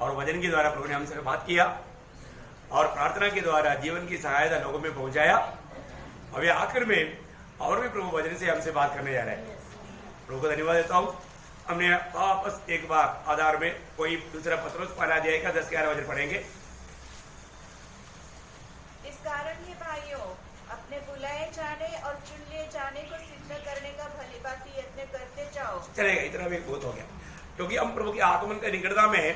और वचन के द्वारा प्रभु ने हमसे बात किया और प्रार्थना के द्वारा जीवन की सहायता लोगों में पहुंचाया। अभी आखिर में और भी प्रभु वचन से हमसे बात करने जा रहे हैं। प्रभु को धन्यवाद देता हूँ। हमने वापस एक बार आधार में कोई दूसरा पत्रोस पढ़ा अध्याय का 10-11 वचन पढ़ेंगे। इस कारण ये भाइयों, अपने बुलाए जाने और चुन लिए जाने को सिद्ध करने का भली भांति यत्न करते जाओ। चलेगा, इतना भी बहुत हो गया, क्योंकि हम प्रभु के आगमन का निकटता में है,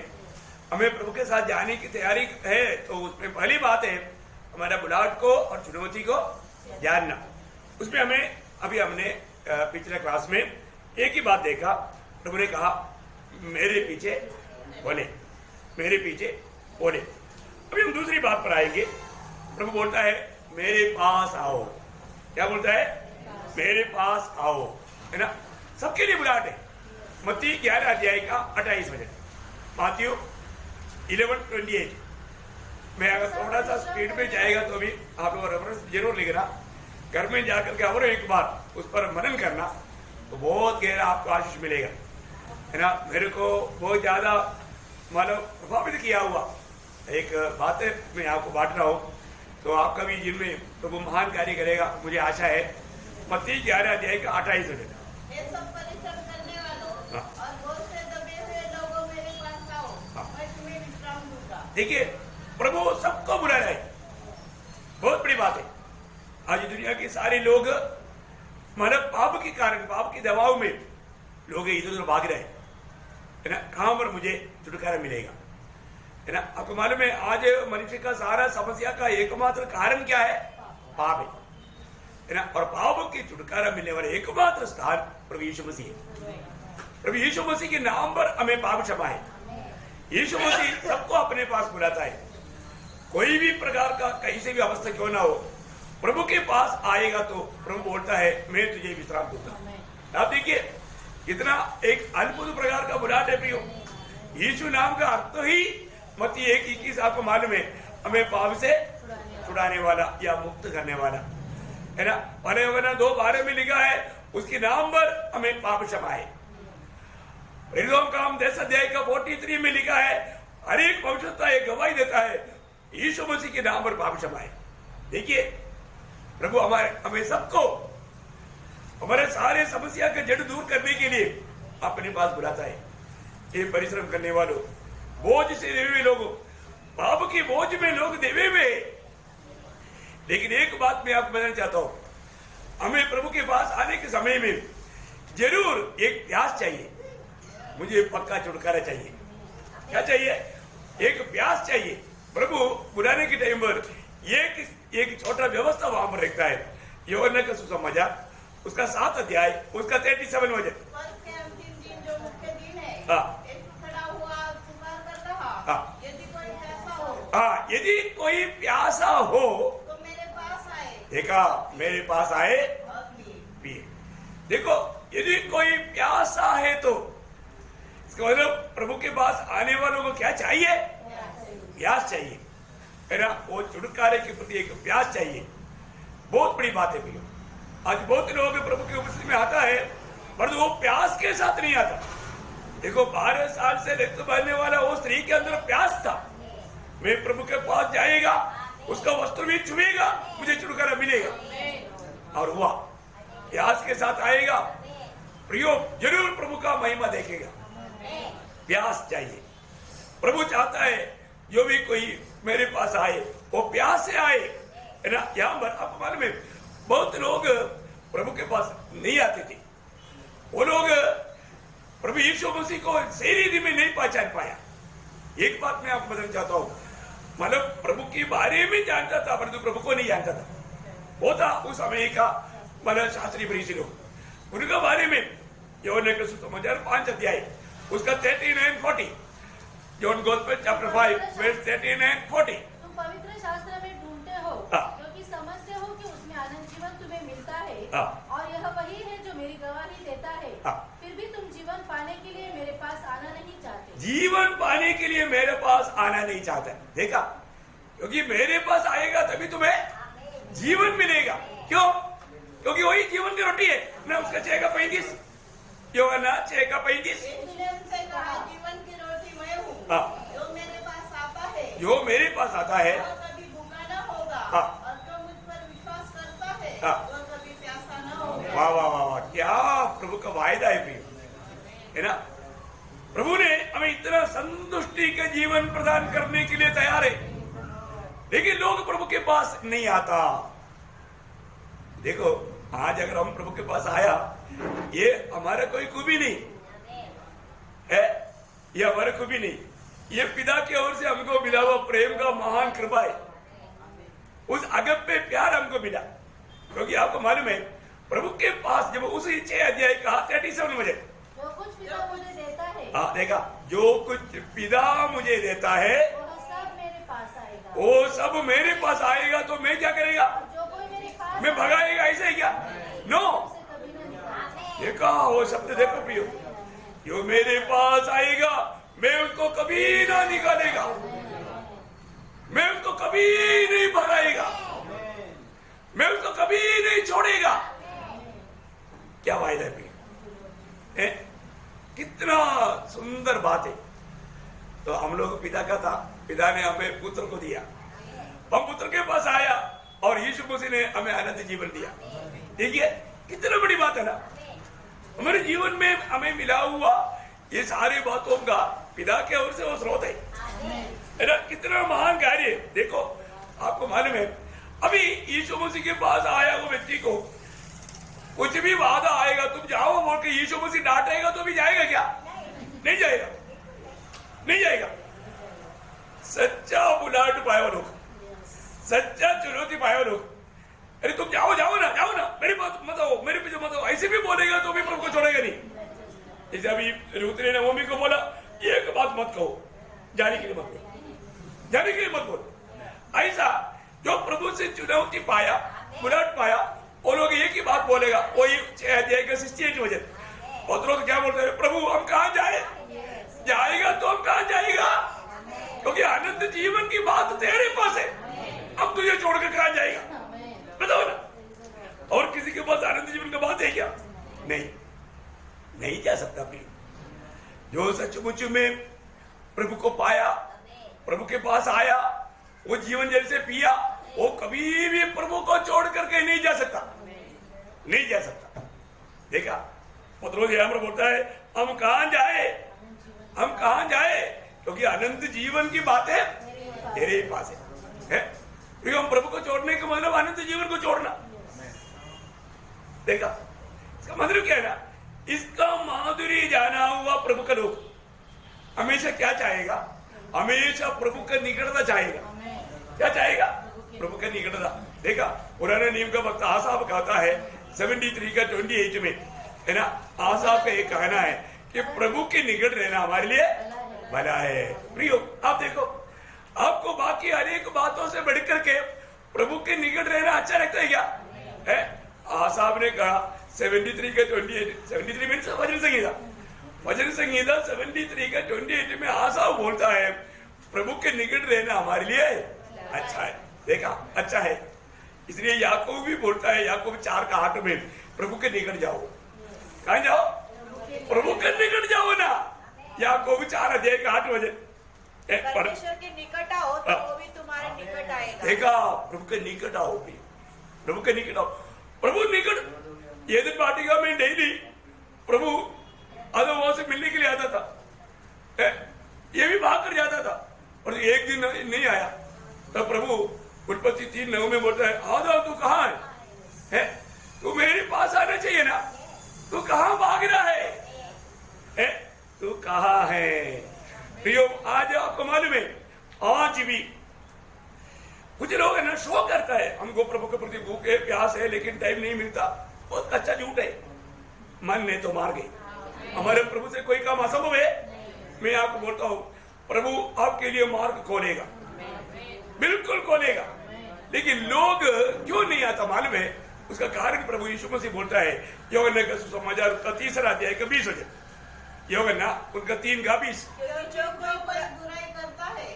हमें प्रभु के साथ जाने की तैयारी है। तो उसमें पहली बात है हमारा बुलाहट को और चुनौती को जानना। उसमें हमने पिछले क्लास में एक ही बात देखा। प्रभु ने कहा मेरे पीछे बोले, मेरे पीछे बोले। अभी हम दूसरी बात पर आएंगे। प्रभु बोलता है मेरे पास आओ। क्या बोलता है? मेरे पास आओ, है ना। सबके लिए बुलाहट है। मत्ती 11 अध्याय का 28 वचन, माथियू 11:28। मैं अगर थोड़ा सा स्पीड में जाएगा तो भी आप लोग रेफरेंस जरूर लिखना, घर में जाकर के और एक बार उस पर मनन करना, तो बहुत गहरा आपको आशीष मिलेगा, है ना। मेरे को बहुत ज्यादा मतलब प्रभावित किया हुआ एक बात है, मैं आपको बांट रहा हूँ। तो आपका भी जिनमें प्रभु महान कार्य करेगा मुझे आशा है। मत्ती 11 अध्याय का 28 वचन, ये सब परिश्रम करने वालों और बोझ से दबे हुए लोगों मेरे पास आओ, मैं तुम्हें विश्राम दूंगा। देखिए प्रभु सबको बुला रहे हैं, बहुत बड़ी बात है। आज दुनिया के सारे लोग मतलब पाप के कारण, पाप के दबाव में लोग इधर उधर भाग रहे हैं, है ना। कहां पर मुझे छुटकारा मिलेगा, है ना। आपको मालूम है आज मनुष्य का सारा समस्या का एकमात्र कारण क्या है? पाप है ना। और पाप की छुटकारा मिलने वाले एकमात्र स्थान प्रभु यीशु मसीह है। प्रभु यीशु मसीह के नाम पर हमें पाप क्षमा है। यीशु मसीह सबको अपने पास बुलाता है। कोई भी प्रकार का कहीं से भी अवस्था क्यों ना हो, प्रभु के पास आएगा तो प्रभु बोलता है मैं तुझे विश्राम दूंगा। आप देखिए कितना एक अद्भुत प्रकार का बुलाहट है प्रियो। यीशु नाम का अर्थ ही मत्ती 1:21 आपको मालूम है, हमें पाप से छुड़ाने वाला या मुक्त करने वाला, है ना। पहले वरना 2:12 में लिखा है उसके नाम पर हमें पाप क्षमा है। काम 10 अध्याय का 43 में लिखा है, हर एक भविष्यता एक गवाही देता है यीशु मसीह के नाम पर पाप क्षमा है। देखिए प्रभु हमें सबको हमारे सारे समस्या के जड़ दूर करने के लिए अपने पास बुलाता है। ये परिश्रम करने वालों, बोझ से देवे हुए लोगों, पाप के बोझ में लोग देवे हुए। लेकिन एक बात मैं आपको बताना चाहता हूं, हमें प्रभु के पास आने के समय में जरूर एक प्यास चाहिए। मुझे पक्का छुटकारा चाहिए। क्या चाहिए? एक प्यास चाहिए। प्रभु बुलाने के टाइम पर एक छोटा व्यवस्था वहां पर रखता है। यूहन्ना का सुसमाचार उसका 7 अध्याय उसका 37 वचन। वर्ष के अंतिम दिन जो मुख्य दिन है, हाँ। यीशु खड़ा हुआ पुकार कर रहा, हाँ। यदि कोई प्यासा हो यदि कोई प्यासा हो तो मेरे पास आए, देखा, मेरे पास आए और पिए। देखो यदि कोई प्यासा है तो इसका मतलब प्रभु के पास आने वालों को क्या चाहिए? प्यास चाहिए, है ना। वो छुटकारे के प्रति एक प्यास चाहिए। बहुत बड़ी बात है भैया। आज बहुत लोग प्रभु की उपस्थिति में आता है पर वो प्यास के साथ नहीं आता। देखो 12 साल से रक्त बहने वाला वो स्त्री के अंदर प्यास था, मैं प्रभु के पास जाएगा, उसका वस्त्र भी छुएगा, मुझे छुटकारा मिलेगा। और हुआ, प्यास के साथ आएगा, प्रियो जरूर प्रभु का महिमा देखेगा। प्यास चाहिए। प्रभु चाहता है जो भी कोई मेरे पास आए वो प्यास से आए, है ना। यहाँ पर आपको मालूम है बहुत लोग प्रभु के पास नहीं आते थे। वो लोग प्रभु यीशु मसीह को सही रीति में नहीं पहचान पाया। एक बात मैं आपको बताना चाहता हूँ, मतलब प्रभु के बारे में जानता था परंतु प्रभु को नहीं जानता था। वो था उस समय का मतलब शास्त्री फरीसी लोग, उनका बारे में यूहन्ना का सुसमाचार 5 अध्याय उसका 39-40, जॉन गॉस्पेल चैप्टर 5 वर्स 39-40। तुम पवित्र शास्त्र में ढूंढते हो क्योंकि समझते हो कि उसमें आनंद जीवन तुम्हें मिलता है, और यह वही है जो मेरी गवाही देता है। फिर भी तुम जीवन पाने के लिए मेरे पास आना नहीं चाहते। जीवन पाने के लिए मेरे पास आना नहीं चाहता। देखा, क्योंकि मेरे पास आएगा तभी तुम्हें जीवन मिलेगा। क्यों? क्योंकि वही जीवन की रोटी है ना। उसका 6:35 यूहन्ना 6:35। यीशु ने उनसे कहा, जीवन की रोटी मैं हूँ, हाँ। जो जो मेरे पास आता है वो कभी भूखा न होगा, हाँ। और जो मुझ पर विश्वास करता है हाँ। वो कभी प्यासा न होगा। वाह वाह वाह वाह, क्या प्रभु का वायदा है प्रिय, है ना। प्रभु ने हमें इतना संतुष्टि का जीवन प्रदान करने के लिए तैयार है, लेकिन लोग प्रभु के पास नहीं आता। देखो आज अगर हम प्रभु के पास आया, ये हमारा कोई खूबी नहीं है, ये हमारा खूबी नहीं, ये पिता की ओर से हमको मिला हुआ प्रेम का महान कृपा है। उस अगप्पे प्यार हमको मिला, क्योंकि आपको मालूम है प्रभु के पास जब उस 6 अध्याय कहा 37 मुझे जो कुछ पिता मुझे देता है हाँ देखा, जो कुछ पिता मुझे देता है वह सब मेरे पास आएगा, वो सब मेरे पास आएगा, तो मैं क्या करेगा, जो कोई मेरे पास मैं भगाएगा, ऐसे ही क्या? नो, से कभी न निकालेगा। देखा वो शब्द देखो प्रियो, जो मेरे पास आएगा मैं उसको कभी ना निकालेगा, मैं उसको कभी नहीं भगाएगा, मैं उसको कभी नहीं छोड़ेगा। क्या वायदा है प्रियो, कितना सुंदर बात है। तो हम लोग पिता का था, पिता ने हमें पुत्र को दिया, हम पुत्र के पास आया और यीशु मसीह ने हमें अनंत जीवन दिया। देखिए कितना बड़ी बात है ना, हमारे जीवन में हमें मिला हुआ ये सारी बातों का पिता के ओर से वो स्रोत है ना। कितना महान कार्य है। देखो आपको मालूम है, अभी यीशु मसीह के पास आया वो व्यक्ति को कुछ भी वादा आएगा, तुम जाओ बोल के यीशु मसीह डांटेगा तो भी जाएगा क्या? नहीं जाएगा, नहीं जाएगा। सच्चा बुलाट पाया लोग, सच्चा चुनौती पाया लोग, अरे तुम जाओ जाओ ना, जाओ ना, मेरी बात मत आओ, मेरे पीछे मत आओ, ऐसे भी बोलेगा तो भी प्रभु को छोड़ेगा नहीं। जैसे अभी रूत ने नवमी को बोला, एक बात मत कहो, जाने के लिए मत बोलो, जाने के लिए मत बोलो। ऐसा जो प्रभु से चुनौती पाया, बुलाट पाया, वो लोग एक ही बात बोलेगा, वही 6 अध्याय का 68 वचन। पत्रोस क्या बोलते हैं, प्रभु हम कहाँ जाए, जाएगा तो हम कहाँ जाएगा, क्योंकि अनंत जीवन की बात तेरे पास है, अब तुझे छोड़कर कहाँ जाएगा, बताओ ना। और किसी के पास अनंत जीवन की बात है क्या? नहीं, नहीं जा सकता प्रिय। जो सचमुच में प्रभु को पाया, प्रभु के पास आया, वो जीवन जल से पिया, वो कभी भी प्रभु को छोड़ करके नहीं जा सकता, नहीं जा सकता। देखा पत्रोस यहाँ पर बोलता है, हम कहाँ जाए, हम कहाँ जाए, क्योंकि अनंत जीवन की बातें तेरे ही पास है। क्योंकि हम प्रभु को छोड़ने का मतलब अनंत जीवन को छोड़ना। देखा इसका मतलब क्या है ना, इसका माधुरी जाना हुआ प्रभु का लोग हमेशा क्या चाहेगा, हमेशा प्रभु का निकटता चाहेगा। क्या चाहेगा? प्रभु का निकटता। देखा पुराने नियम का वक्त आसाफ कहता है 73 का 28 में, है ना, आसाफ का एक कहना है कि प्रभु के निकट रहना हमारे लिए भला है। प्रियो आप देखो, आपको बाकी अनेक बातों से बढ़कर के प्रभु के निकट रहना अच्छा लगता है क्या? है आसाफ ने कहा 73 का 28, 73 मीन्स वचन संगीता, वचन संगीता 73 का 28 में आसाफ बोलता है प्रभु के निकट रहना हमारे लिए अच्छा है। देखा अच्छा है, इसलिए याकूब भी बोलता है, याकूब 4 का 8 में, प्रभु के निकट जाओ। कहाँ जाओ? प्रभु के निकट जाओ ना। याकूब 4 अध्याय का 8 वचन, परमेश्वर के निकट आओ तो वो भी तुम्हारे निकट आएगा। देखा प्रभु के निकट आओ, प्रभु के निकट आओ। प्रभु निकट, ये दिन वाटिका में डेली प्रभु अधोवा से मिलने के लिए आता था, ये भी भाग कर जाता था, और एक दिन नहीं आया तो प्रभु उत्पत्ति 3:9 में बोलता है, आदम तू कहाँ है? तू मेरे पास आना चाहिए ना, तू कहाँ भाग रहा है? तू कहाँ है? प्रियो आज आपको मालूम है, आज भी कुछ लोग है ना शो करता है, हमको प्रभु के प्रति भूख है, प्यास है, लेकिन टाइम नहीं मिलता। बहुत अच्छा झूठ है, मन ने तो मार गई। हमारे प्रभु से कोई काम असंभव है? मैं आपको बोलता हूँ, प्रभु आपके लिए मार्ग खोलेगा, बिल्कुल खोलेगा। लेकिन लोग क्यों नहीं आता मालूम है? उसका कारण प्रभु यीशु मसीह बोलता है, यूहन्ना का सुसमाचार उसका 3 अध्याय का 20 वचन, यूहन्ना उनका 3 का 20। जो कोई बुराई करता है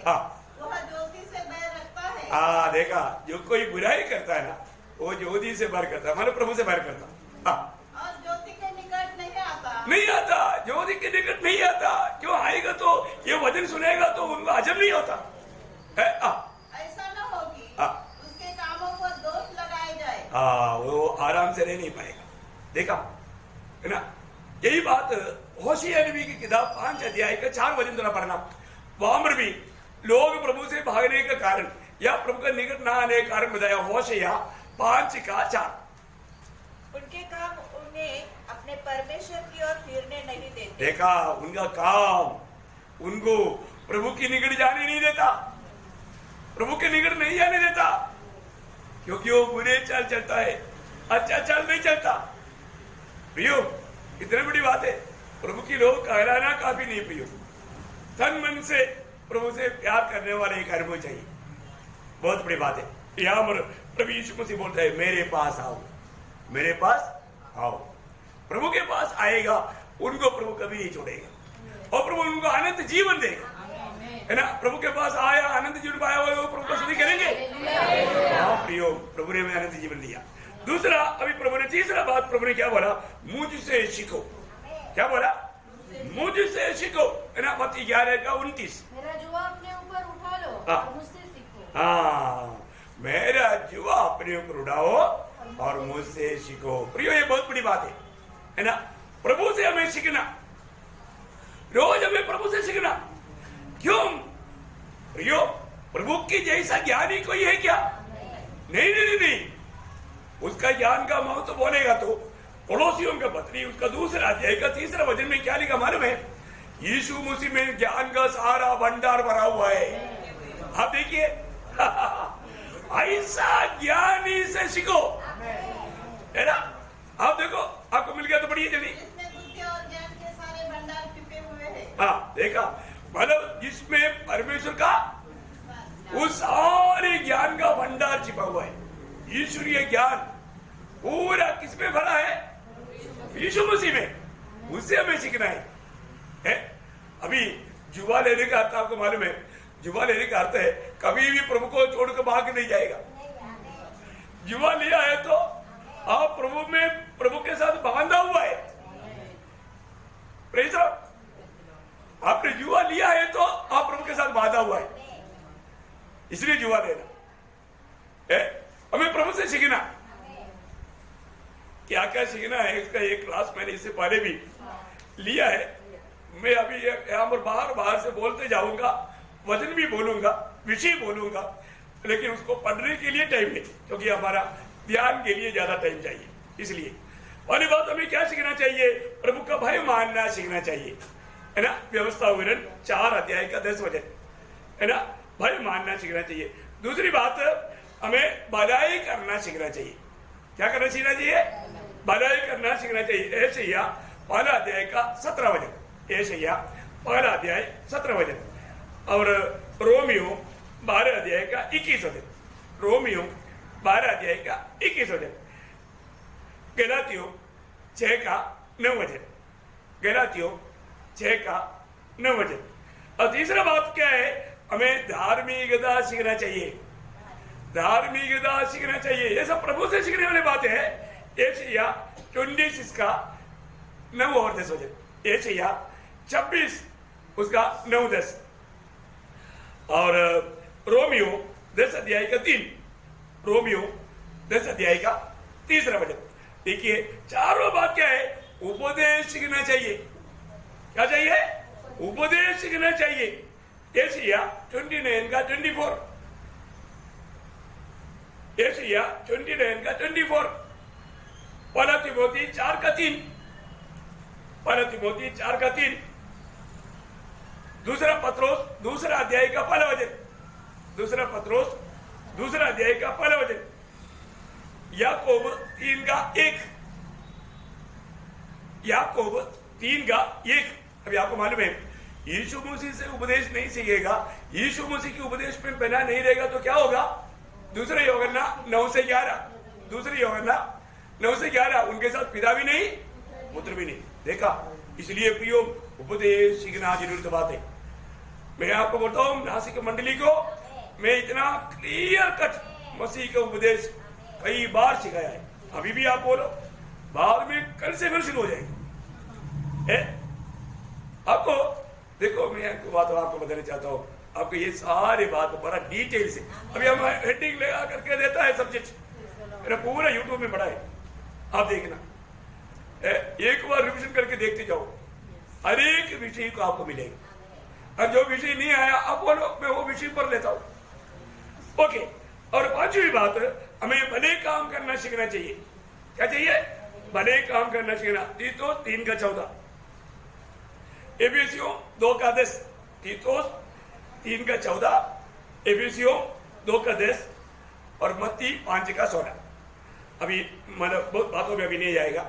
वह ज्योति से बैर रखता है। हाँ देखा, जो कोई बुराई करता है ना वो ज्योति से बैर करता है, हमारे प्रभु से बैर करता। और ज्योति के निकट नहीं आता, नहीं आता, ज्योति के निकट नहीं आता। क्यों आएगा? तो ये वचन सुनेगा तो उनको हजम नहीं होता, ऐसा न हो कि उसके कामों को दोष लगाए जाए। वो आराम से रह नहीं पाएगा। देखा है ना, यही बात होशिया नबी की किताब 5 अध्याय का 4 वचन थोड़ा पढ़ना। वहां पर भी लोग प्रभु से भागने का कारण या प्रभु का निकट न आने का कारण बताया। होशिया 5 का 4। उनके काम उन्हें अपने परमेश्वर की ओर फिरने नहीं देते। देखा, उनका काम उनको प्रभु की निकट जाने नहीं देता, प्रभु के निकट नहीं जाने देता, क्योंकि वो बुरे चाल चलता है, अच्छा चाल नहीं चलता। प्रियो, इतनी बड़ी बात है। प्रभु की लोग कहलाना काफी नहीं प्रियो, तन मन से प्रभु से प्यार करने वाले एक कर्म चाहिए। बहुत बड़ी बात है। यहाँ पर प्रभु यीशु मसीह बोलता है, मेरे पास आओ, मेरे पास आओ। प्रभु के पास आएगा, उनको प्रभु कभी नहीं छोड़ेगा और प्रभु उनको अनंत जीवन देगा, है ना। प्रभु के पास आया, अनंत जीवन पाया हुआ, वो प्रभु को स्तुति करेंगे। हाँ प्रियो, प्रभु ने हमें अनंत जीवन दिया। दूसरा, अभी प्रभु ने तीसरा बात प्रभु ने क्या बोला? मुझसे सीखो। क्या बोला? मुझसे सीखो, है ना। मत्ती 11:29। मेरा जुआ अपने ऊपर उठा लो और मुझसे सीखो। हाँ, मेरा जुआ अपने ऊपर उठाओ और मुझसे सीखो। प्रियो, ये बहुत बड़ी बात है ना। प्रभु से हमें सीखना, रोज हमें प्रभु से सीखना। क्यों प्रियो? प्रभु की जैसा ज्ञानी कोई है क्या? नहीं नहीं नहीं। उसका ज्ञान का महत्व तो बोलेगा तो पड़ोसियों का पत्री उसका 2 अध्याय का 3 वचन में क्या लिखा मालूम है? यीशु मसीह में ज्ञान का सारा भंडार भरा हुआ है। आप देखिए, ऐसा ज्ञानी से सीखो, है ना। आप देखो, आपको मिल गया तो बढ़िया जल्दी। इसमें बुद्धि और ज्ञान के सारे भंडार छुपे हुए हैं। हाँ, देखा, मतलब जिसमें परमेश्वर का उस सारे ज्ञान का भंडार छिपा हुआ है। ईश्वरीय ज्ञान पूरा किसमें भरा है? यीशु मसीह में। उससे हमें सीखना है? अभी जुआ लेने का अर्थ आपको मालूम है? जुआ लेने का अर्थ है कभी भी प्रभु को छोड़कर भाग नहीं जाएगा। जुआ लिया है तो आप प्रभु में, प्रभु के साथ बांधा हुआ है। Praise the Lord. आपने जुआ लिया है तो आप प्रभु के साथ बांधा हुआ है, इसलिए जुआ लेना है। हमें प्रभु से सीखना। क्या क्या सीखना है, इसका एक क्लास मैंने इससे पहले भी लिया है। मैं अभी यहाँ पर बाहर से बोलते जाऊंगा, वचन भी बोलूंगा, विषय बोलूंगा, लेकिन उसको पढ़ने के लिए टाइम नहीं, क्योंकि हमारा ध्यान के लिए ज्यादा टाइम चाहिए। इसलिए पहली बात हमें क्या सीखना चाहिए? प्रभु का भय मानना सीखना चाहिए, है ना। व्यवस्था विवरण 4 अध्याय का 10 वचन, है ना। भय मानना सीखना चाहिए। दूसरी बात, हमें भलाई करना सीखना चाहिए। क्या करना सीखना चाहिए? भलाई करना सीखना चाहिए। एशिया 1 अध्याय का 17 वचन। एशिया 1 अध्याय 17 वचन। और रोमियो 12 अध्याय का 21 वचन। रोमियो 12 अध्याय का 21 वचन। गलातियों 6 का 9 वचन। गलातियों 6 का 9 वचन। और तीसरा बात क्या है? हमें धार्मिकता सीखना चाहिए। धार्मिकता सीखना चाहिए। ये सब प्रभु से सीखने वाली बातें हैं। एशिया 26 का 9 और 10 वचन। एशिया 26 उसका 9-10। और रोमियो 10 अध्याय का 3। रोमियो 10 अध्याय का 3 वचन। देखिए, चारों बात क्या है? उपदेश सीखना चाहिए। क्या चाहिए? उपदेश सीखना चाहिए। एशिया 29 का 24। एशिया 29 का 24। 1 तिमोथी 4 का 3। 1 तिमोथी 4 का 3। दूसरा पत्रोस 2 अध्याय का 1 वचन। दूसरा पत्रोस 2 अध्याय का 1 वचन। याकूब 3 का 1। याकूब 3 का 1। अभी आपको मालूम है, यीशु मसीह से उपदेश नहीं सीखेगा, यीशु मसीह की उपदेश में बना नहीं रहेगा तो क्या होगा? दूसरे यूहन्ना 9 से 11। दूसरे यूहन्ना 9 से 11। उनके साथ पिता भी नहीं, पुत्र भी नहीं। देखा, इसलिए प्रियो, उपदेश सीखना जरूरी बात है। मैं आपको बोलता हूँ, नासिक मंडली को मैं इतना क्लियर कट मसीह का उपदेश कई बार सिखाया है। अभी भी आप बोलो, बाद में कल से फिर शुरू हो जाएगी। आपको देखो, मैं एक बात आपको बताना चाहता हूँ। आपको ये सारी बात बड़ा डिटेल से अभी हम हेडिंग लगा करके देता है सब्जेक्ट, मेरा पूरा यूट्यूब में पड़ा है, आप देखना, एक बार रिविजन करके देखते जाओ, हर एक विषय को आपको मिलेगा। और जो विषय नहीं आया आप बोलो मैं वो विषय पर लेता हूं। ओके, और पांचवी बात, हमें भले काम करना सीखना चाहिए। क्या चाहिए? भले काम करना सीखना। तीतोस 3:14, एफिसियों 2:10, तीतोस 3:14, एफिसियों 2:10 और मत्ती 5:16। अभी मतलब बहुत बातों में अभी नहीं जाएगा।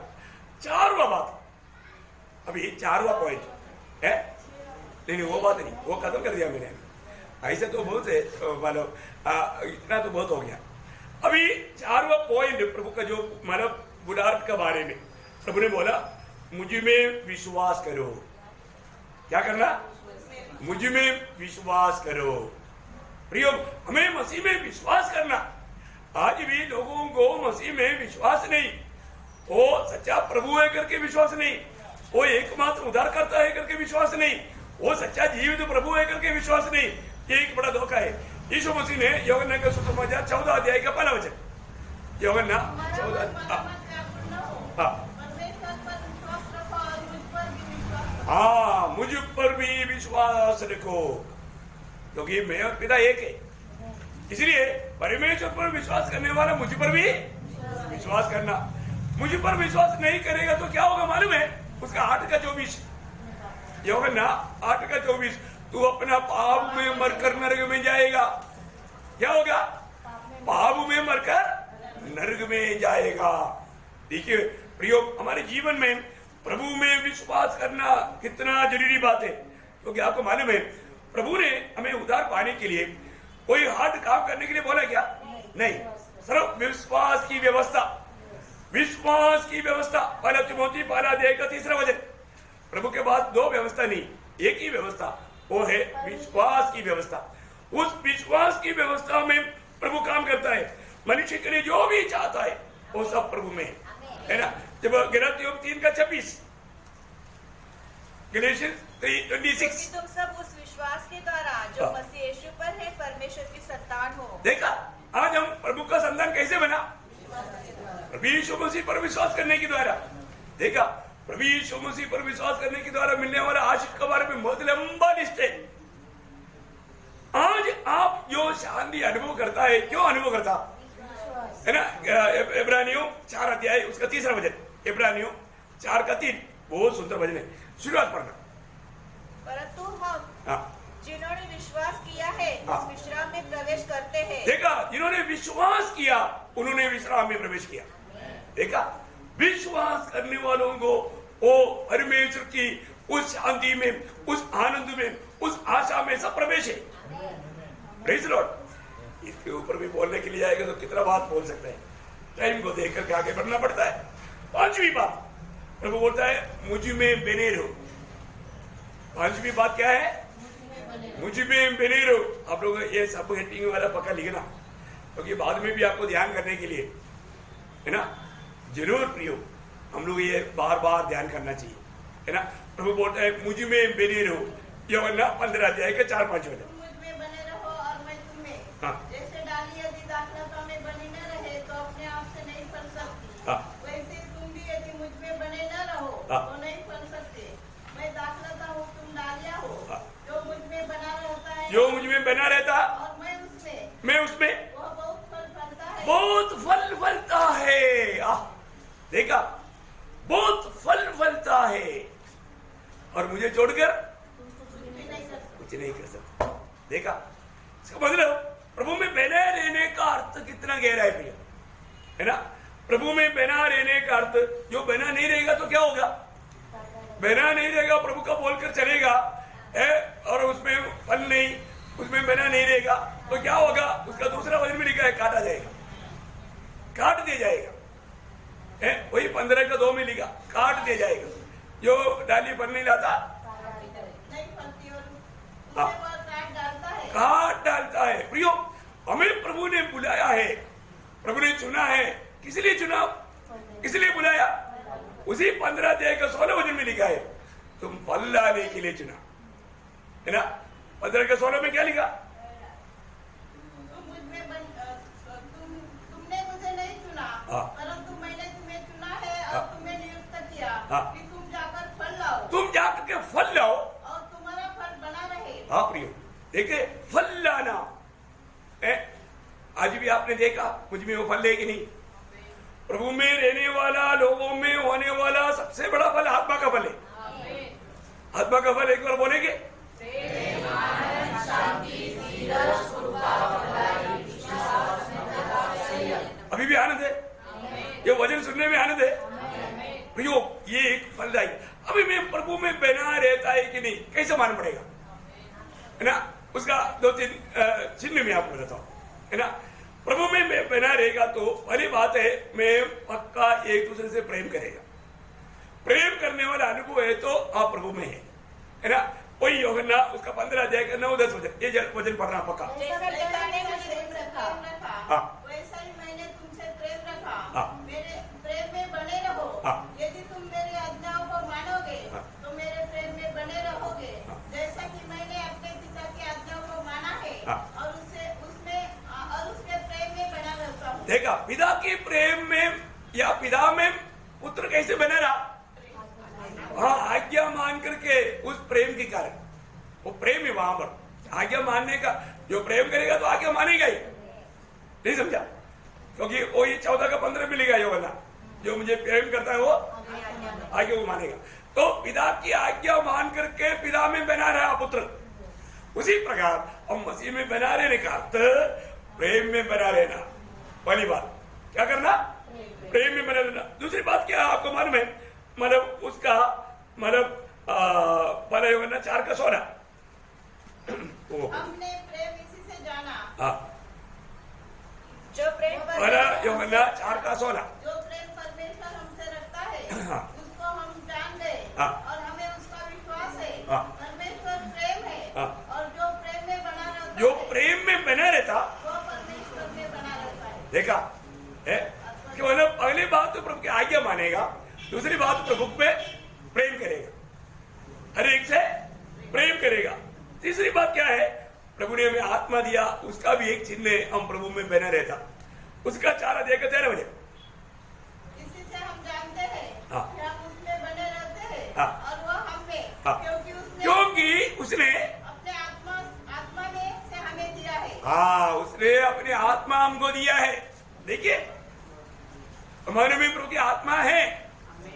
चारवा बात, अभी चारवा पॉइंट है, नहीं वो बात नहीं, वो खत्म कर दिया मैंने। ऐसे तो बहुत है, मतलब इतना तो बहुत हो गया। अभी चारवा पॉइंट प्रभु का जो मतलब बुलाहट के बारे में प्रभु ने बोला, मुझ में विश्वास करो। क्या करना? मुझ में विश्वास करो। प्रियो, हमें मसीह में विश्वास करना। आज भी लोगों को मसीह में विश्वास नहीं, वो सच्चा प्रभु है करके विश्वास नहीं, वो एकमात्र उद्धार करता है करके विश्वास नहीं, वो सच्चा जीवित प्रभु है करके विश्वास नहीं। ये एक बड़ा धोखा है। यीशु मसीह ने यूहन्ना का सुसमाचार 14 अध्याय का 1 वचन, यूहन्ना 14, हाँ, मुझ पर भी विश्वास रखो, क्योंकि मैं और पिता एक है। इसलिए परमेश्वर पर विश्वास करने वाला मुझ पर भी विश्वास करना। मुझ पर विश्वास नहीं करेगा तो क्या होगा मालूम है? उसका 8:24, यूहन्ना 8:24, तू अपना पाप में मरकर नरक में जाएगा। क्या होगा? पाप में मरकर नरक में जाएगा। देखिए प्रियो, हमारे जीवन में प्रभु में विश्वास करना कितना जरूरी बात है, क्योंकि आपको मालूम है प्रभु ने हमें उद्धार पाने के लिए कोई हार्ड काम करने के लिए बोला क्या? नहीं, सिर्फ विश्वास की व्यवस्था, विश्वास की व्यवस्था। 1 तिमोथी 1 अध्याय का 3 वचन, प्रभु के पास 2 व्यवस्था नहीं, एक ही व्यवस्था, वो है विश्वास की व्यवस्था। उस विश्वास की व्यवस्था में प्रभु काम करता है। मनुष्य के लिए जो भी चाहता है वो सब प्रभु में है ना। जब गलातियों 3:26, गलेशियंस 3:26, तुम सब उस विश्वास के द्वारा जो मसीह यीशु पर है परमेश्वर की संतान हो। देखा, आज हम प्रभु का संतान कैसे बना? प्रभु यीशु मसीह पर विश्वास करने के द्वारा। देखा, प्रभु यीशु मसीह पर विश्वास करने के द्वारा मिलने वाला आशीष के बारे में बहुत लंबा लिस्ट है। आज आप जो शांति अनुभव करता है, क्यों अनुभव करता है ना? इब्रानियों 4 अध्याय उसका 3 वचन, इब्रानियों 4:3, बहुत सुंदर वचन है, शुरुआत पढ़ना। परंतु हम जिन्होंने विश्वास किया है इस विश्राम में प्रवेश करते हैं। देखा, जिन्होंने विश्वास किया उन्होंने विश्राम में प्रवेश किया। देखा, विश्वास करने वालों को वो परमेश्वर की उस शांति में, उस आनंद में, उस आशा में सब प्रवेश है। Praise Lord. इसके ऊपर भी बोलने के लिए आएगा तो कितना बात बोल सकते हैं, टाइम को देख करके आगे बढ़ना पड़ता है। 5वीं बात प्रभु बोलता है, मुझ में बने रहो। 5वीं बात क्या है? मुझ में बने रहो। आप लोग ये सब हेडिंग वाला पक्का लिखना, क्योंकि बाद में भी आपको ध्यान करने के लिए है ना, जरूर प्रियो, हम लोग ये बार बार ध्यान करना चाहिए, है ना। प्रभु बोलता है मुझ में बने रहो, यूहन्ना 15 अध्याय के 4-5 वचन। मुझ में बने रहो और मैं तुम्हें। हाँ। जैसे डाली यदि दाखलता में बनी न रहे तो अपने आप से नहीं फल सकती, हाँ। वैसे तुम भी यदि मुझ में बने न रहो हाँ। तो नहीं फल सकते। मैं दाखलता हूँ, तुम डालियाँ हो। हाँ। जो मुझ में बना रहता है, जो मुझ में बना रहता और मैं उसमें, मैं उसमें, वह बहुत फल फलता है। बहुत फल फलता है। देखा, बहुत फल फलता है, और मुझे छोड़कर कुछ नहीं कर सकता। देखा, इसका मतलब प्रभु में बना रहने का अर्थ कितना गहरा है प्रिय, है ना। प्रभु में बना रहने का अर्थ, जो बना नहीं रहेगा तो क्या होगा? बना नहीं रहेगा, प्रभु का बोलकर चलेगा है और उसमें फल नहीं, उसमें बना नहीं रहेगा तो क्या होगा? उसका दूसरा वचन में लिखा है, काटा जाएगा, काट दिया जाएगा। वही 15:2 में लिखा, काट दिया जाएगा। जो डाली फल नहीं लाता नहीं फलती और हाँ। उसे वह काट डालता है। काट डालता है। प्रियो, हमें प्रभु ने बुलाया है, प्रभु ने चुना है। किस लिए चुना, इसलिए बुलाया। उसी 15 अध्याय का 16 वचन में लिखा है, तुम फल लाने के लिए चुना, है ना। 15 के 16 में क्या लिखा? तुमने मुझे नहीं चुना, परंतु मैंने तुम्हें चुना है और तुम्हें नियुक्त किया कि तुम जाकर फल लाओ। तुम जाकर के फल लाओ और तुम्हारा फल बना रहे। हाँ प्रियो, देखिए फल लाना है। आज भी आपने देखा मुझ में वो फल है कि नहीं? प्रभु में रहने वाला, लोगों में होने वाला सबसे बड़ा फल आत्मा का फल है। आत्मा का फल एक बार बोलेंगे? अभी भी आनंद है, ये वचन सुनने में आनंद है प्रियो। ये एक फलदायी, अभी मैं प्रभु में बना रहता है कि नहीं, कैसे मालूम पड़ेगा? है ना, उसका 2-3 चिन्ह में आपको बताता हूं, है ना। प्रभु में बना रहेगा तो पहली बात है, मैं पक्का एक दूसरे से प्रेम करेगा। प्रेम करने वाला अनुभव है तो आप प्रभु में है ना। कोई यूहन्ना उसका 15 अध्याय का 9-10 वचन, ये वचन पढ़ना पक्का। जैसा मैंने तुमसे प्रेम रखा, हाँ। वैसा ही मैंने तुमसे प्रेम रखा। हाँ। मेरे प्रेम में बने रहो। हाँ। यदि तुम मेरी आज्ञाओं को मानोगे हाँ। तो मेरे प्रेम में बने रहोगे, जैसा कि मैंने अपने पिता की आज्ञाओं को माना है हाँ। और उसके प्रेम में बना रहता हूँ। देखा, पिता के प्रेम में या पिता में पुत्र कैसे बना रहा? हाँ, आज्ञा मान करके उस प्रेम के कारण, वो प्रेम है वहां पर। आज्ञा मानने का, जो प्रेम करेगा तो आज्ञा मानेगा ही, नहीं समझा? क्योंकि वो ये 14 का 15 मिलेगा यूहन्ना, जो मुझे प्रेम करता है वो आज्ञा को मानेगा। तो पिता की आज्ञा मान करके पिता में बना रहा पुत्र, उसी प्रकार हम मसीह में बना रहने का अर्थ प्रेम में बना रहना। पहली बात क्या करना? प्रेम में बना रहना। दूसरी बात क्या आपको मालूम है? मतलब उसका पहले यूहन्ना 4 का 16 हमने प्रेम इसी से जाना, जो प्रेम पहला यूहन्ना 4 का 16 जो प्रेम परमेश्वर हमसे रखता है हाँ। उसको हम जान गए हाँ। और हमें उसका विश्वास है। हाँ। परमेश्वर प्रेम है हाँ। और जो प्रेम में बना रहता जो है प्रेम में बना रहता, वो परमेश्वर में बना रहता है। देखा है कि मतलब पहली बात तो प्रभु की आज्ञा मानेगा, दूसरी बात प्रभु में प्रेम करेगा, हर एक से प्रेम करेगा। तीसरी बात क्या है? प्रभु ने हमें आत्मा दिया, उसका भी एक चिन्ह है, हम प्रभु में बना रहता। उसका 4 अध्याय का 13 वचन, इसी से हम जानते हैं हाँ। कि हम उसमें बने रहते हैं हाँ। और वो हम में, हाँ। क्योंकि उसने अपने आत्मा में से हमें दिया है। हाँ, उसने अपने आत्मा हमको दिया है। देखिए, हमारे में प्रभु की आत्मा है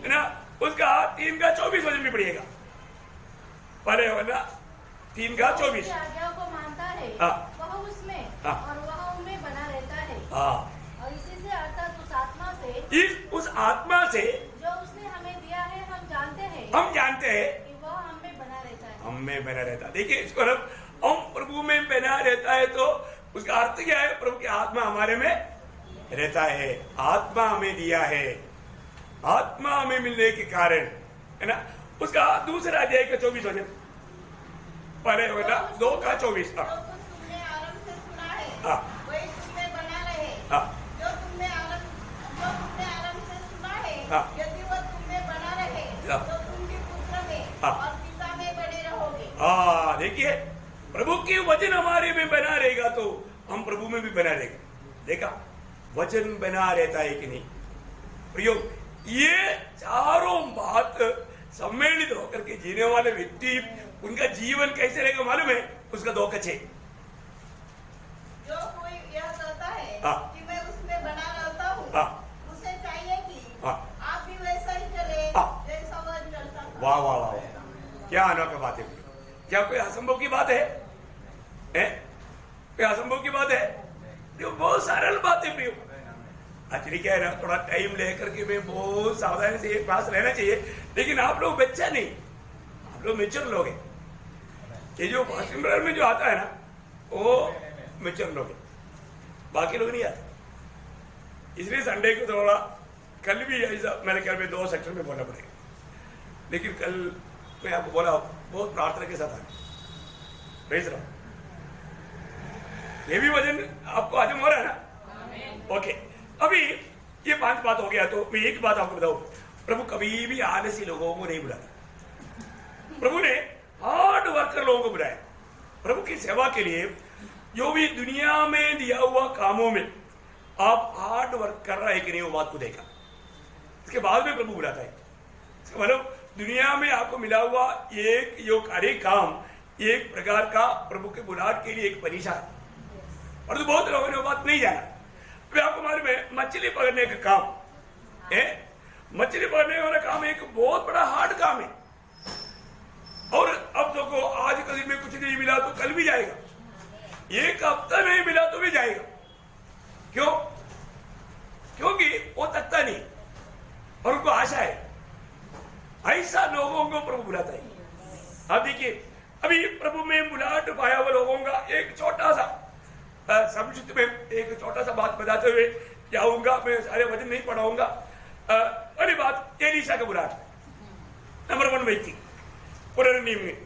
ना। उसका 3 का 24 वचन भी पढ़िएगा, पहले वरना 3 का 24। उसकी आज्ञाओं को मानता है, हाँ। वह उसमें हाँ। और वह उनमें बना रहता है। हाँ, और इसी से अर्थात उस आत्मा से उस आत्मा से जो उसने हमें दिया है, हम जानते हैं हम जानते हैं कि वह हम में बना रहता है। हम में बना रहता। देखिए, इसको हम प्रभु में बना रहता है तो उसका अर्थ क्या है? प्रभु की आत्मा हमारे में रहता है, आत्मा हमें दिया है, आत्मा हमें मिलने के कारण, है ना। उसका दूसरा अध्याय का 24 वचन, पहले होगा 2 का 24। जो कुछ तुमने आरंभ से सुना है हाँ। वही तुमने बना रहे। हाँ। जो तुमने आरंभ से सुना है, हाँ। यदि वो तुमने बना रहे हाँ। तो तुम भी पुत्र में हाँ। और पिता में बने रहोगे। हाँ, देखिए, प्रभु की वचन हमारे में बना रहेगा तो हम प्रभु में भी बना रहेगा। देखा, वचन बना रहता है कि नहीं प्रियो? ये चारों बात सम्मिलित होकर के जीने वाले व्यक्ति, उनका जीवन कैसे रहेगा मालूम है? उसका 2 कच्चे। जो कोई यह कहता है हाँ। कि मैं उसमें बना रहता हूँ, हाँ। उसे चाहिए कि हाँ। आप भी वैसा ही चले हाँ। जैसा वह चलता था। वाह वाह वाह, क्या अनोखा बात है। क्या कोई असंभव की बात है? कोई असंभव की बात है? जो बहुत सरल बात है प्रियो। एक्चुअली क्या है ना, थोड़ा टाइम लेकर के मैं बहुत सावधानी से ये क्लास लेना चाहिए, लेकिन आप लोग बच्चा नहीं, आप लोग मेच्योर लोग हैं। ये जो फास्टिंग प्रेयर में जो आता है ना, वो मेच्योर लोग हैं, बाकी लोग नहीं आते। इसलिए संडे को थोड़ा, कल भी ऐसा मेरे ख्याल में 2 सेक्टर में बोलना पड़ेगा, लेकिन कल मैं आपको बोला बहुत प्रार्थना के साथ आए। प्रेज रहा, ये भी वजन आपको हजम हो रहा है ना? ओके, अभी ये 5 बात हो गया तो मैं एक बात आपको बताऊं, प्रभु कभी भी आलसी लोगों को नहीं बुलाता। प्रभु ने हार्ड वर्कर लोगों को बुलाया। प्रभु की सेवा के लिए जो भी दुनिया में दिया हुआ कामों में आप हार्ड वर्क कर रहा है कि नहीं, वो बात को देखा, इसके बाद में प्रभु बुलाता है। मतलब दुनिया में आपको मिला हुआ एक जो कार्य काम एक प्रकार का प्रभु के बुलाहट के लिए एक परीक्षा है, और तो बहुत लोगों ने वो बात नहीं जाना। तो आपको मालूम है मछली पकड़ने का काम है, मछली पकड़ने वाला काम एक बहुत बड़ा हार्ड काम है, और अब देखो आज के दिन में कुछ नहीं मिला तो कल भी जाएगा, एक हफ्ता नहीं मिला तो भी जाएगा। क्यों? क्योंकि वो तकता नहीं और उनको आशा है। ऐसा लोगों को प्रभु बुलाता है। आप देखिए अभी प्रभु में बुलाहट पाया हुआ लोगों का एक छोटा सा संक्षिप्त में एक छोटा सा बात बताते हुए जाऊंगा, मैं सारे वचन नहीं पढ़ाऊंगा। पहली बात एलीशा का बुलाहट। नंबर 1 व्यक्ति पुराने नियम में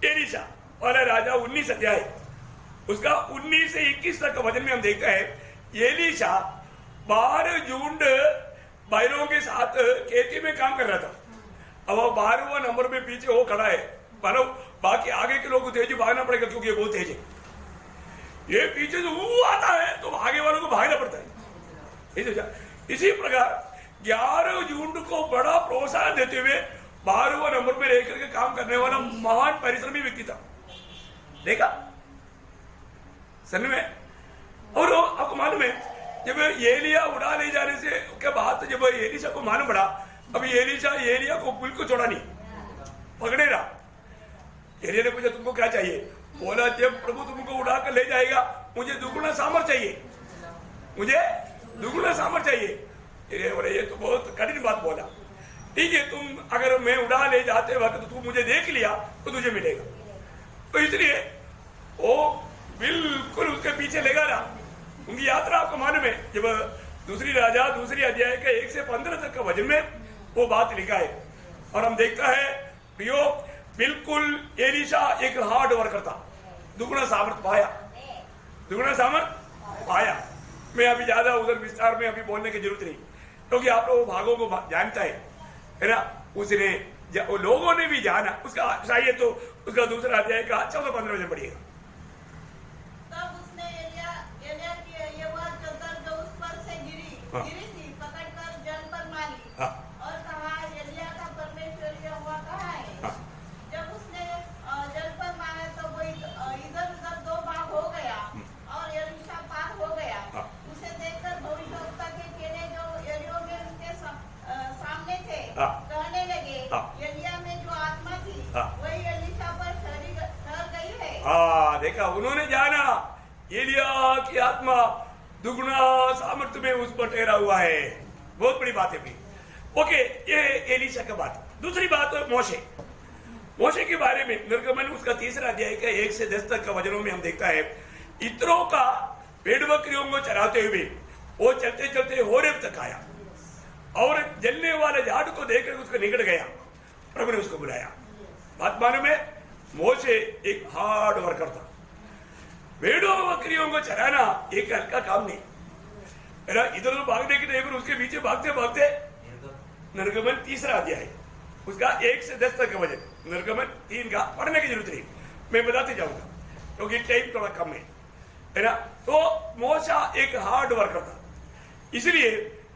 एलीशा वाला राजा 19 अध्याय उसका 19 से 21 तक का वचन में हम देखते हैं एलीशा 12 झुंड बैलों के साथ खेती में काम कर रहा था। अब वो 12वां नंबर में पीछे वो खड़ा है, मानो बाकी आगे के लोगों को तेजी भागना पड़ेगा क्योंकि ये बहुत तेज है। ये पीछे से वो आता है तो आगे वालों को भागना पड़ता है। इसी प्रकार 11 झुंड को बड़ा प्रोत्साहन देते हुए 12वां नंबर में रहकर के काम करने वाला महान परिश्रमी व्यक्ति था। देखा सर में। और आपको मालूम है जब एलिया उड़ा ले जाने से के बाद जब एलीशा को मालूम पड़ा, अभी एलीशा एलिया को बिल्कुल छोड़ा नहीं, पकड़े रहा। एलिया ने पूछा तुमको क्या चाहिए? बोला जब प्रभु तुमको उड़ा कर ले जाएगा मुझे दुगुना सामर्थ चाहिए, मुझे दुगुना सामर्थ चाहिए। एलिया बोले ये तो बहुत कठिन बात बोला। ठीक है तुम अगर मैं उड़ा ले जाते वक्त तो तू मुझे देख लिया तो तुझे मिलेगा। तो इसलिए वो बिल्कुल उसके पीछे लगा रहा। उनकी यात्रा आपको मालूम है जब दूसरी राजा दूसरी अध्याय के 1 से 15 तक का वचन में वो बात लिखा है। और हम देखता है प्रियो बिल्कुल एलीशा एक हार्ड वर्कर था, दुगुना सामर्थ पाया, दुगुना सामर्थ पाया। मैं अभी ज्यादा उधर विस्तार में अभी बोलने की जरूरत नहीं क्योंकि आप लोग भागों को जानता है ना। उसने लोगों ने भी जाना उसका चाहिए तो उसका दूसरा अध्याय का 14-15 वचन पढ़िएगा। तब उसने एलिया की ये बात जो उस पर से गिरी थी पकड़कर जल पर मारी और कहा एलिया का परमेश्वर यहोवा कहाँ है? जब उसने जल पर मारा तो वो इधर उधर 2 भाग हो गया और एलीशा पार हो गया। उसे देखकर भविष्यवक्ता के चेले जो यरीहो में उसके सामने थे कहने लगे एलिया में जो आत्मा थी वही एलीशा पर ठहर गई है। देखा उन्होंने जाना एलिया की आत्मा दुगुना सामर्थ्य में उस पर ठहरा हुआ है। बहुत बड़ी बात है भाई। ओके ये एलीशा का बात। दूसरी बात मोशे के बारे में निर्गमन उसका 3रा अध्याय का 1 से 10 तक का वचनों में हम देखता है इत्रो का भेड़ बकरियों को चराते हुए वो चलते चलते होरेब तक आया और जलने वाले झाड़ को देखकर उसको निकट गया। प्रभु ने उसको बुलाया। बात मालूम है मोशे एक हार्ड वर्कर था। भेड़ों बकरियों को चराना एक हल्का काम नहीं। इधर उधर भागने की नहीं उसके पीछे भागते भागते निर्गमन 3रा अध्याय उसका 1 से 10 तक का वचन निर्गमन 3 का पढ़ने की जरूरत नहीं, मैं बताते जाऊंगा क्योंकि टाइम थोड़ा कम है ना। तो मोशा एक हार्ड वर्कर था इसलिए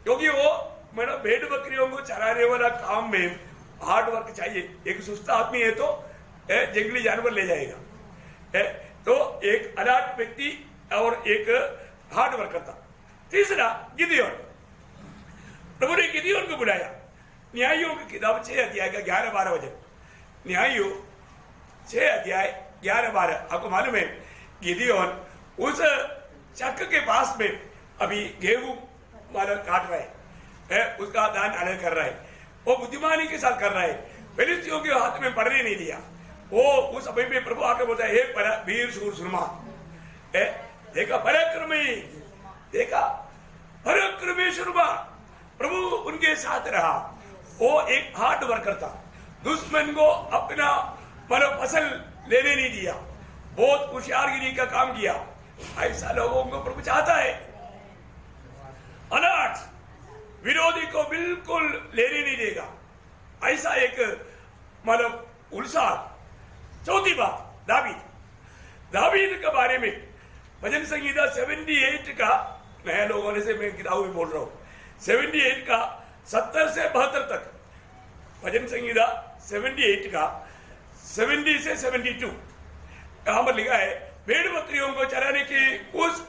क्योंकि वो मेरा भेड़ बकरियों को चराने वाला काम में हार्ड वर्क चाहिए। एक सुस्त आदमी है तो जंगली जानवर ले जाएगा, तो एक अलर्ट व्यक्ति और एक हार्ड वर्कर था। तीसरा गिदियोन। प्रभु ने गिदियोन को बुलाया। न्यायियों की किताब 6 अध्याय का 11-12 वचन। न्यायियों 6 अध्याय 11-12। आपको मालूम है गिदियोन उस चक्र के पास में अभी गेहूं वाला काट रहा है, उसका दान अलग कर रहा है। वो बुद्धिमानी के साथ कर रहा है। फिलिस्तियों के हाथ में पड़ने नहीं दिया। वो उस समय में प्रभु आकर बोलता है हे वीर शूर सुरमा, देखा पराक्रमी, देखा पराक्रमी सुरमा। प्रभु उनके साथ रहा। वो एक हार्ड वर्कर था। दुश्मन को अपना फसल लेने नहीं दिया। बहुत होशियारगिरी का काम किया। ऐसा लोगों को प्रभु चाहता है। अलर्ट, विरोधी को बिल्कुल लेने नहीं देगा, ऐसा एक उल्लास। चौथी बात दावीद के बारे में भजन संगीता 78 का, नया लोग होने से मैं किताब में बोल रहा हूँ, 78 का 70 से 72 तक, भजन संगीता 78 का 70 से 72 यहाँ पर लिखा है, भेड़ बकरियों को चराने की उस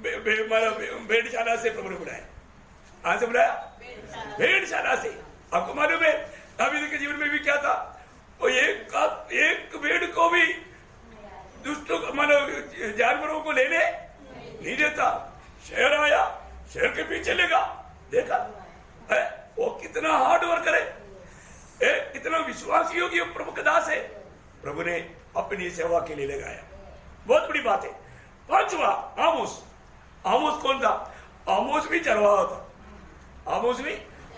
भेड़शाला से प्रभु ने बुलाया। कहां से बुलाया? भेड़शाला से। आपको मालूम है दावीद के जीवन में भी क्या था? वो एक भेड़ को भी दुष्टों जानवरों को लेने नहीं देता। शेर आया, शेर के पीछे लेगा, देखा है वो कितना हार्ड वर्कर है, कितना विश्वासी योगी प्रभु का दास है। प्रभु ने अपनी सेवा के लिए लगाया, बहुत बड़ी बात है। पांचवा आमोस। आमोस कौन था? आमोस भी चरवाहा था। आमोस भी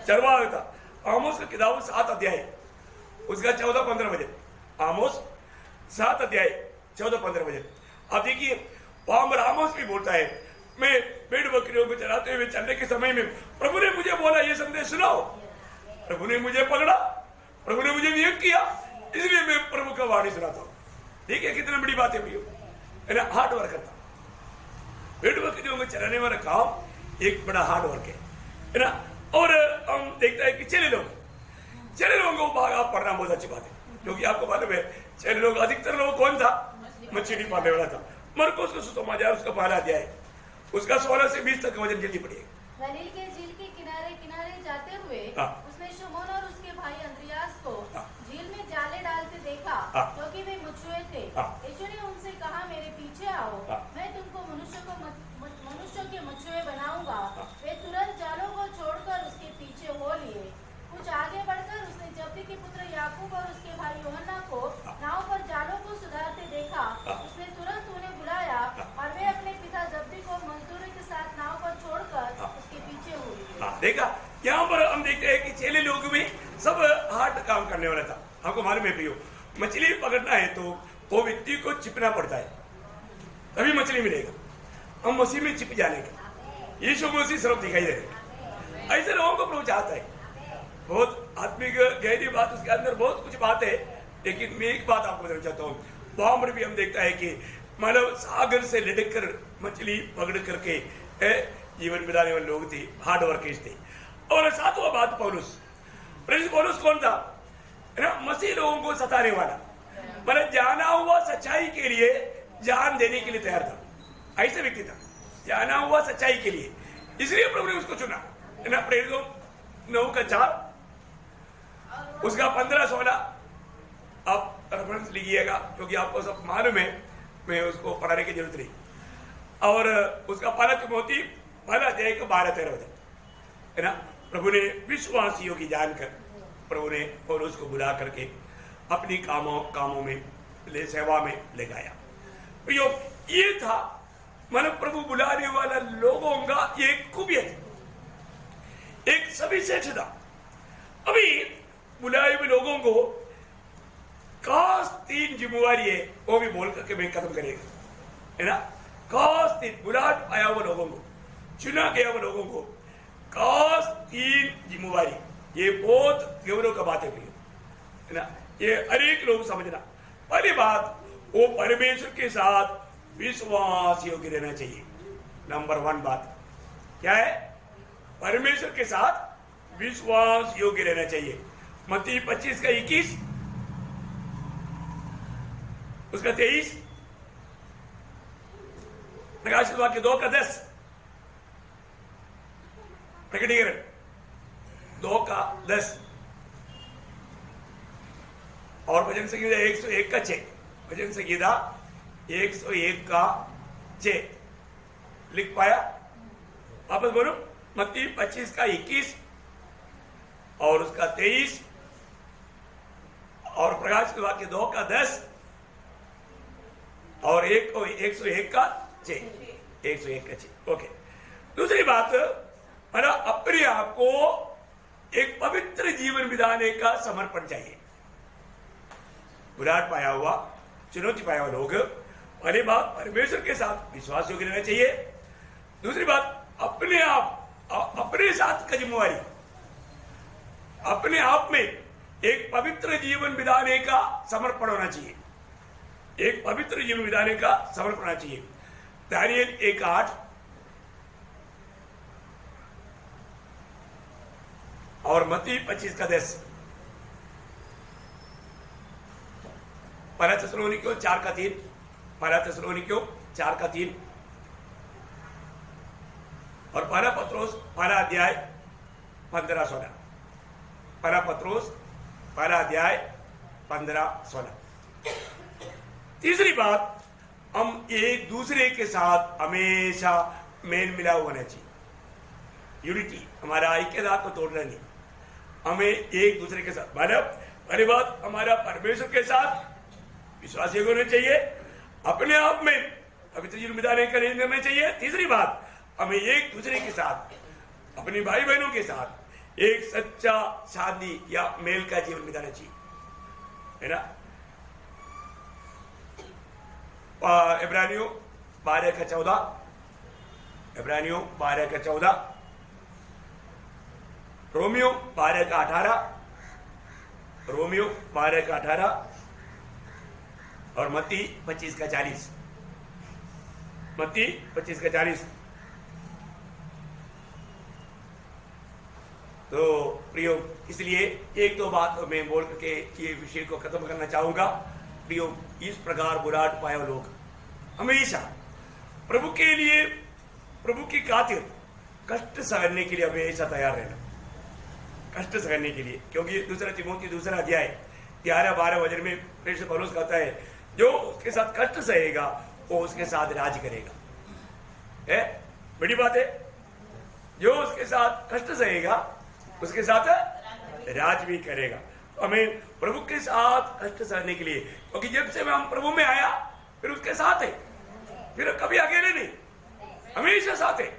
चरवाहा था। आमोस का किताब 7 अध्याय, उसका 14-15 वचन। आमोस 7 अध्याय 14-15 वचन। अब देखिए वहां पर आमोस भी बोलता है, मैं भेड़ बकरियों को चराते हुए चलने के समय में प्रभु ने मुझे बोला ये संदेश सुनाओ। प्रभु ने मुझे पकड़ा, प्रभु ने मुझे नियुक्त किया, इसलिए मैं प्रभु का वाणी सुनाता हूँ। ठीक है, कितनी बड़ी बात है भैया, है ना? हार्ड वर्क करता। भेड़ बकरियों को चराने वाला काम एक बड़ा हार्ड वर्क है ना? और हम देखते हैं कि चले लोगों को भागा पढ़ना बहुत अच्छी बात है, क्योंकि आपको मालूम है चले लोग, अधिकतर लोग कौन था? मछली पालने वाला था। मरकुस का सुसमाचार उसका पहला अध्याय, उसका 16 से 20 तक का वचन जल्दी पढ़िए। गलील के झील के किनारे किनारे जाते हुए उसने शमौन और उसके भाई अंद्रियास को झील में जाले डालते देखा, क्योंकि वे मछुए थे। यीशु ने उनसे कहा, मेरे पीछे आओ, मैं तुमको मनुष्यों के मछुए बनाऊंगा। वे तुरंत जालों को छोड़कर उसके पीछे हो लिए। कुछ आगे बढ़कर उसने जब्दी के पुत्र याकूब और उसके भाई यूहन्ना को नाव पर जालों को सुधारते देखा। उसने तुरंत उन्हें बुलाया और वे अपने पिता जब्दी को मजदूरों के साथ नाव पर छोड़कर उसके पीछे हुए। देखा, यहाँ पर हम देखते हैं कि चेले लोग भी सब हार्ड काम करने वाला था। आपको मालूम है प्रियो, मछली पकड़ना है तो वो व्यक्ति को चिपना पड़ता है, तभी मछली मिलेगा। हम मसीह में चिप जाने के, यीशु मसीह सिर्फ दिखाई देगा। ऐसे लोगों को प्रभु चाहता है। बहुत आत्मिक गहरी बात, उसके अंदर बहुत कुछ बात है, लेकिन मैं एक बात आपको बताना चाहता हूँ। वहां पर भी हम देखता है कि मानव सागर से लटक कर मछली पकड़ करके जीवन बिताने वाले लोग थे, हार्ड वर्कर्स थे। और सातवां बात पौलुस कौन था? मसीह लोगों को सताने वाला, मतलब जाना हुआ सच्चाई के लिए जान देने के लिए तैयार था। ऐसा व्यक्ति था, जाना हुआ सच्चाई के लिए, इसलिए प्रभु ने उसको चुना। प्रेरितों 9:4, उसका 15-16 आप रेफरेंस लिखिएगा, क्योंकि आपको सब मालूम है, मैं उसको पढ़ाने की जरूरत नहीं। और उसका 1 तिमोथी 1 अध्याय का 12-13 वचन, है ना? प्रभु ने विश्वासियों की जानकर प्रभु ने और उसको बुला करके अपनी कामों में सेवा में ले गया। ये था मतलब प्रभु बुलाने वाला लोगों का एक खूबियत, एक सविशेष था। अभी बुलाए हुए लोगों को खास 3 जिम्मेवारी है, वो भी बोल करके मैं खत्म करेगा, है ना? खास 3 बुलाट आया हुआ लोगों को, चुना गया हुआ लोगों को खास 3 जिम्मेवारी। ये बहुत गौरव का बात है ना? ये हर एक लोग समझना। पहली बात, वो परमेश्वर के साथ विश्वास योग्य रहना चाहिए। नंबर 1 बात क्या है? परमेश्वर के साथ विश्वास योग्य रहना चाहिए। मत्ती 25 का 21, उसका 23, प्रकाशित वाक्य 2 का 10, प्रकटीकरण 2 का 10, और भजन संगीता 101 का 6, भजन संगीता 101 का 6 लिख पाया? वापस बोलो। मत्ती 25 का 21 और उसका 23 और प्रकाशित वाक्य 2 का 10 और 101 का 6, 101 का 6। ओके। दूसरी बात, अपने आप को एक पवित्र जीवन बिताने का समर्पण चाहिए। बुलाहट पाया हुआ, चुनौती पाया हुआ लोग, पहली बात परमेश्वर के साथ विश्वास योग्य रहना चाहिए। दूसरी बात, अपने साथ का जिम्मेवारी, अपने आप में एक पवित्र जीवन बिताने का समर्पण होना चाहिए। एक पवित्र जीवन बिताने का समर्पण होना चाहिए। दानियल 1:8 और मत्ती 25:10, पहला थिस्सलुनीकियों 4:3, पहला थिस्सलुनीकियों 4:3 और पहला पत्रोस पहला अध्याय 15-16, पहला पत्रोस पहला अध्याय 15-16। तीसरी बात, हम एक दूसरे के साथ हमेशा मेल मिलाव होना चाहिए। यूनिटी, हमारा ऐक्यता को तोड़ना नहीं, हमें एक दूसरे के साथ, मतलब पहली बात हमारा परमेश्वर के साथ विश्वासी होना चाहिए, अपने आप में पवित्र जीवन बिताने का निर्णय चाहिए। तीसरी बात, हमें एक दूसरे के साथ, अपनी भाई बहनों के साथ एक सच्चा शादी या मेल का जीवन बिताना चाहिए, है ना। इब्रानियों 12:14, इब्रानियों 12:14, रोमियो 12:18, रोमियो 12:18 और मत्ती 25:40, मत्ती 25:40। तो प्रियो, इसलिए एक दो बात मैं बोल करके ये विषय को खत्म करना चाहूंगा। प्रियो, इस प्रकार बुराट पाए लोग हमेशा प्रभु के लिए, प्रभु की खातिर कष्ट सहने के लिए हमेशा तैयार रहना, कष्ट सहने के लिए, क्योंकि दूसरा तिमोथी 2 अध्याय 11-12 वचन में प्रेरित पौलुस कहता है, जो उसके साथ कष्ट सहेगा वो उसके साथ राज करेगा। है बड़ी बात है, जो उसके साथ कष्ट सहेगा उसके साथ राज भी करेगा। तो हमें प्रभु के साथ कष्ट सहने के लिए, क्योंकि जब से हम प्रभु में आया फिर उसके साथ है, फिर कभी अकेले नहीं, हमेशा साथ है।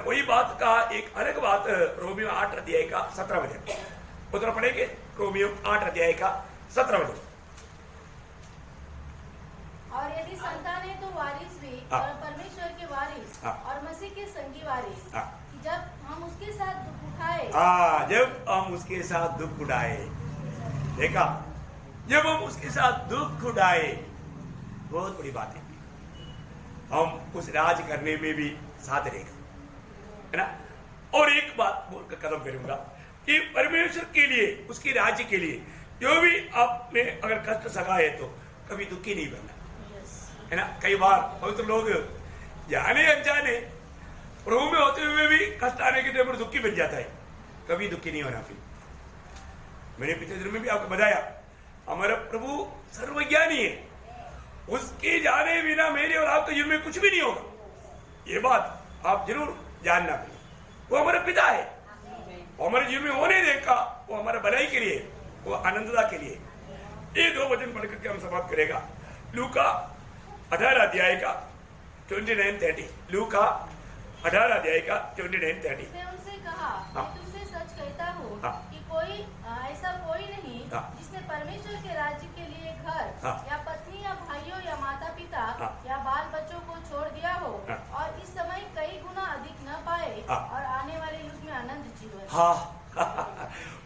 वही बात का एक अलग बात रोमियो 8:17 वचन, उतना पढ़ेंगे। रोमियो 8:17 और यदि संतान है तो वारिस भी, और परमेश्वर के वारिस और मसीह के संगी वारिस, जब हम उसके साथ दुख उठाए, जब हम उसके साथ दुख उठाए, देखा, जब हम उसके साथ दुख उठाए, बहुत बड़ी बात है, हम उस राज करने में भी साथ रहेगा, है ना। और एक बात बोलकर खत्म करूंगा कि परमेश्वर के लिए, उसके राज्य के लिए जो भी आपने अगर कष्ट सहा है तो कभी दुखी नहीं बनना, है ना। कई बार पवित्र लोग जाने अनजाने प्रभु में होते हुए भी कष्ट आने के टाइम पर दुखी बन जाता है, कभी दुखी नहीं होना। फिर मैंने पिछले दिन में भी आपको बताया, हमारा प्रभु सर्वज्ञानी है, उसके जाने बिना मेरे और आपके जीवन में कुछ भी नहीं होगा, ये बात आप जरूर जानना। वो हमारा पिता है, वो हमारे जीवन में होने देगा, वो हमारा भलाई के लिए, वो आनंदता के लिए। ये 2 वचन पढ़ करके हम समाप्त करेगा। लूका 18 अध्याय का 29-30, लूका 18 अध्याय का 29-30। उसने उनसे कहा, मैं तुमसे सच कहता हूँ कि कोई ऐसा कोई नहीं जिसने परमेश्वर के राज्य के लिए घर या पत्नी या भाइयों या माता पिता या बाल बच्चों को छोड़ दिया हो और इस समय कई गुना अधिक न पाए और आने वाले युग में आनंद जीवन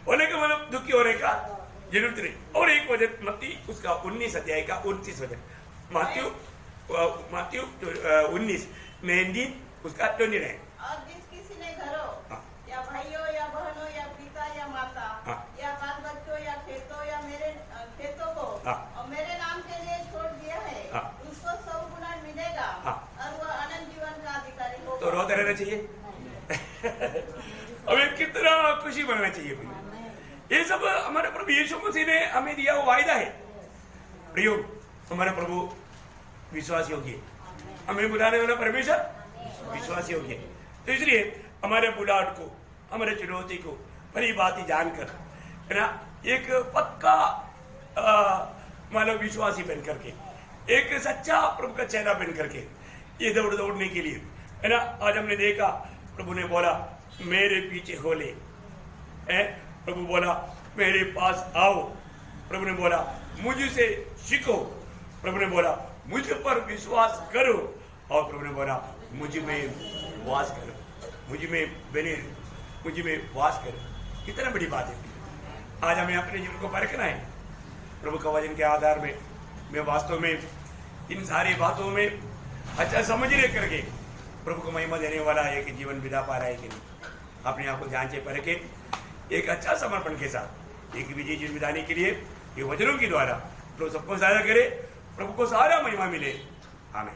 होने का मतलब दुखी होने का जरूरत नहीं। और एक वचन मत्ती उसका 19 अध्याय का 29 वचन, मात्यु 19 मेहंदी उसका 29। और जिस किसी ने घरों या भाइयों या बहनों या पिता या माता या बाल बच्चों या खेतों या मेरे खेतों को और मेरे नाम के लिए छोड़ दिया है, उसको 100 गुना मिलेगा और वो अनंत जीवन का अधिकारी होगा। तो रोते रहना चाहिए हमें कितना खुशी बनना चाहिए। ये सब हमारे प्रभु यीशु मसीह ने हमें दिया वो वायदा है। प्रियो, हमारे प्रभु विश्वास योग्य, हमें बुलाने वाला परमेश्वर विश्वास योग्य। तो इसलिए हमारे बुलाहट को, हमारे चुनौती को बड़ी बात ही जानकर, है ना, एक पक्का मानव विश्वासी बन करके, एक सच्चा प्रभु का चेहरा बन करके ये दौड़ने के लिए, है ना। आज हमने देखा प्रभु ने बोला मेरे पीछे हो ले, प्रभु बोला मेरे पास आओ, प्रभु ने बोला मुझसे सीखो, प्रभु ने बोला मुझ पर विश्वास करो, और प्रभु ने बोला मुझ में वास करो, मुझ में बने रहो, मुझ में वास करो। कितना बड़ी बात है। आज हमें अपने जीवन को परखना है, प्रभु का वचन के आधार में मैं वास्तव में इन सारी बातों में अच्छा समझने करके प्रभु को महिमा देने वाला एक जीवन बिता पा रहा है कि नहीं, अपने आप को ध्यान से परखे एक अच्छा समर्पण के साथ एक विजय जीवन बिताने के लिए ये वचनों के द्वारा प्रभु सबको सहायता करे, प्रभु को सारा महिमा मिले। आमीन।